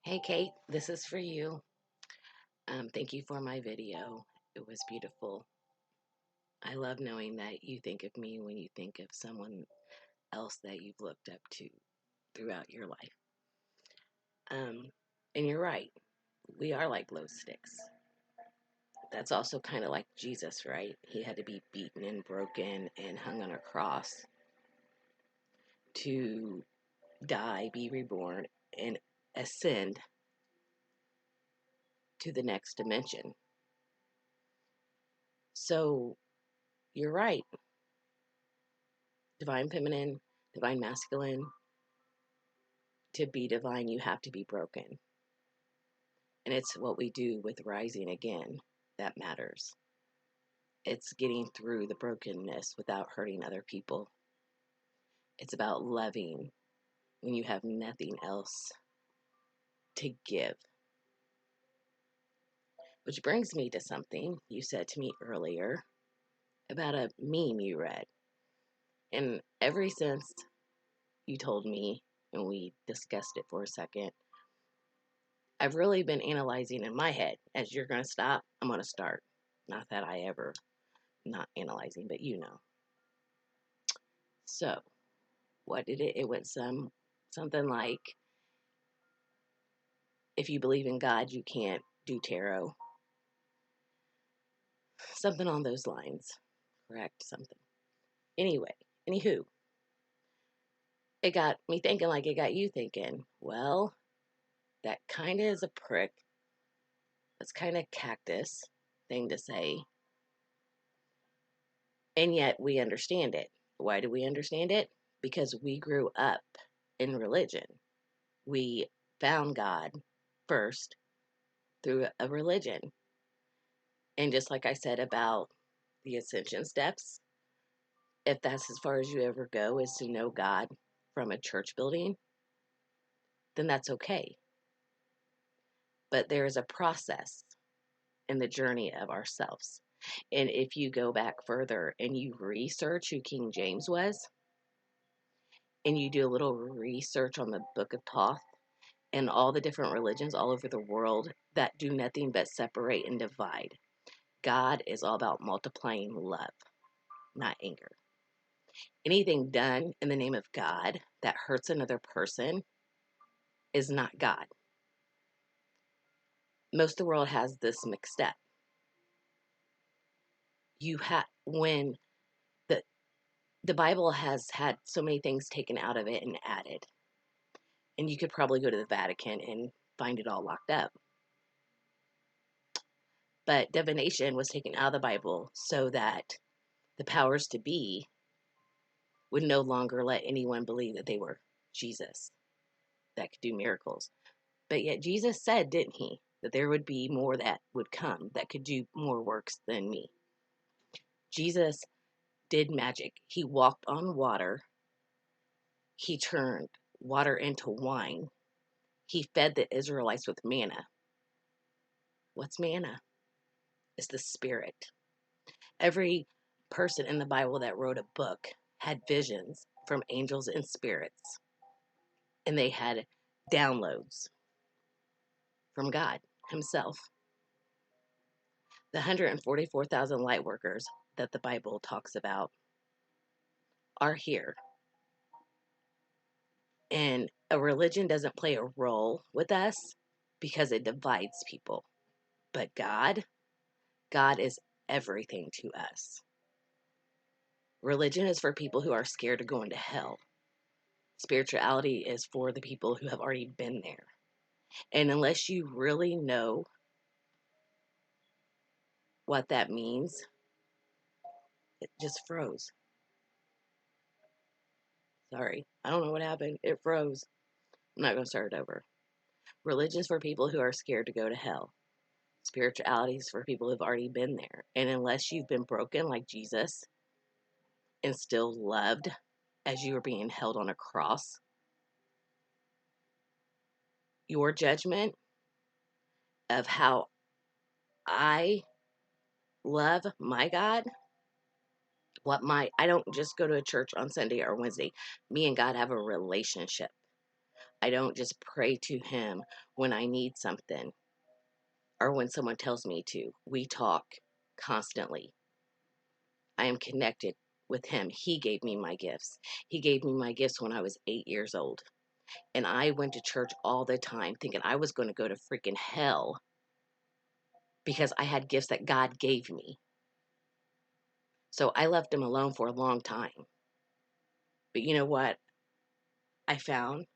Hey Kate, this is for you. Thank you for my video. It was beautiful. I love knowing that you think of me when you think of someone else that you've looked up to throughout your life. Um, and you're right, we are like glow sticks. That's also kind of like Jesus, right? He had to be beaten and broken and hung on a cross to die, be reborn, and ascend to the next dimension. So you're right. Divine feminine, divine masculine. To be divine, you have to be broken. And it's what we do with rising again that matters. It's getting through the brokenness without hurting other people. It's about loving when you have nothing else to give. Which brings me to something you said to me earlier about a meme you read. And ever since you told me and we discussed it for a second, I've really been analyzing in my head. As you're going to stop, I'm going to start. Not that I ever not analyzing, but you know. So, what did it? It went something like, if you believe in God, you can't do tarot. Something on those lines. Correct, something. Anyway, anywho, it got me thinking like it got you thinking. Well, that kind of is a prick. That's kind of cactus thing to say. And yet we understand it. Why do we understand it? Because we grew up in religion. We found God first through a religion. And just like I said about the ascension steps, if that's as far as you ever go is to know God from a church building, then that's okay. But there is a process in the journey of ourselves. And if you go back further and you research who King James was, and you do a little research on the Book of Thoth and all the different religions all over the world that do nothing but separate and divide, God is all about multiplying love, not anger. Anything done in the name of God that hurts another person is not God. Most of the world has this mixed up. You have when the the Bible has had so many things taken out of it and added, and you could probably go to the Vatican and find it all locked up. But divination was taken out of the Bible so that the powers to be would no longer let anyone believe that they were Jesus that could do miracles. But yet Jesus said, didn't he, that there would be more that would come that could do more works than me. Jesus did magic. He walked on water. He turned water into wine. He fed the Israelites with manna. What's manna? It's the spirit. Every person in the Bible that wrote a book had visions from angels and spirits, and they had downloads from God Himself. The 144,000 light workers that the Bible talks about are here. And a religion doesn't play a role with us because it divides people. But God is everything to us. Religion is for people who are scared of going to hell. Spirituality is for the people who have already been there. And unless you really know what that means, it just froze. Sorry. I don't know what happened. It froze. I'm not going to start it over. Religion is for people who are scared to go to hell. Spirituality is for people who've already been there. And unless you've been broken like Jesus and still loved as you were being held on a cross, your judgment of how I love my God, I don't just go to a church on Sunday or Wednesday. Me and God have a relationship. I don't just pray to him when I need something or when someone tells me to. We talk constantly. I am connected with him. He gave me my gifts. He gave me my gifts when I was 8 years old. And I went to church all the time thinking I was going to go to freaking hell because I had gifts that God gave me. So I left him alone for a long time. But you know what I found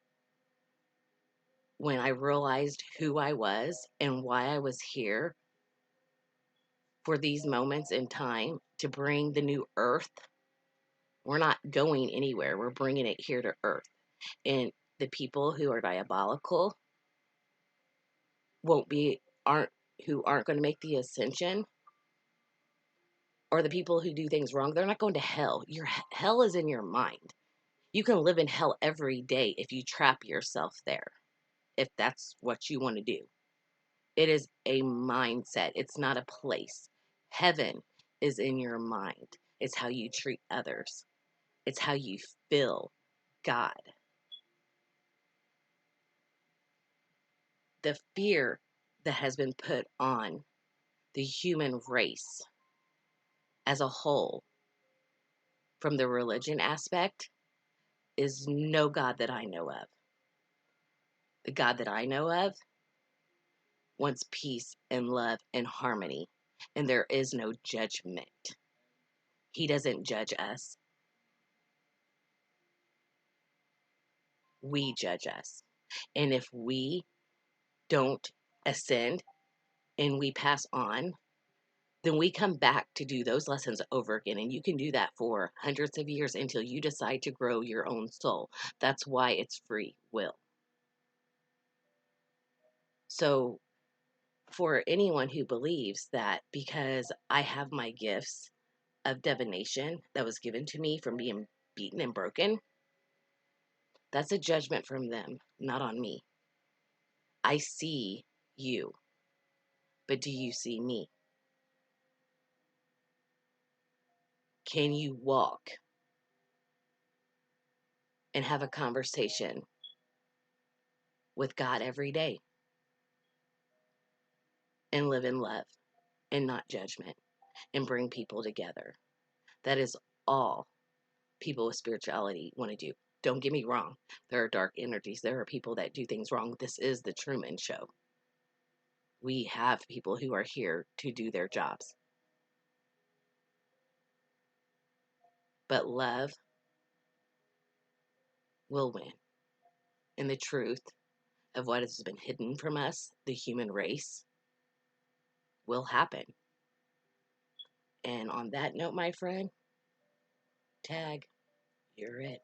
when I realized who I was and why I was here for these moments in time to bring the new earth? We're not going anywhere. We're bringing it here to earth. And the people who are diabolical won't be, aren't, who aren't going to make the ascension, or the people who do things wrong, they're not going to hell. Your hell is in your mind. You can live in hell every day if you trap yourself there, if that's what you want to do. It is a mindset. It's not a place. Heaven is in your mind. It's how you treat others. It's how you feel God. The fear that has been put on the human race as a whole from the religion aspect is no God that I know of. The God that I know of wants peace and love and harmony, and there is no judgment. He doesn't judge us. We judge us. And if we don't ascend and we pass on, then we come back to do those lessons over again. And you can do that for hundreds of years until you decide to grow your own soul. That's why it's free will. So, for anyone who believes that because I have my gifts of divination that was given to me from being beaten and broken, that's a judgment from them, not on me. I see you, but do you see me? Can you walk and have a conversation with God every day and live in love and not judgment and bring people together? That is all people with spirituality want to do. Don't get me wrong. There are dark energies. There are people that do things wrong. This is the Truman Show. We have people who are here to do their jobs. But love will win. And the truth of what has been hidden from us, the human race, will happen. And on that note, my friend, tag, you're it.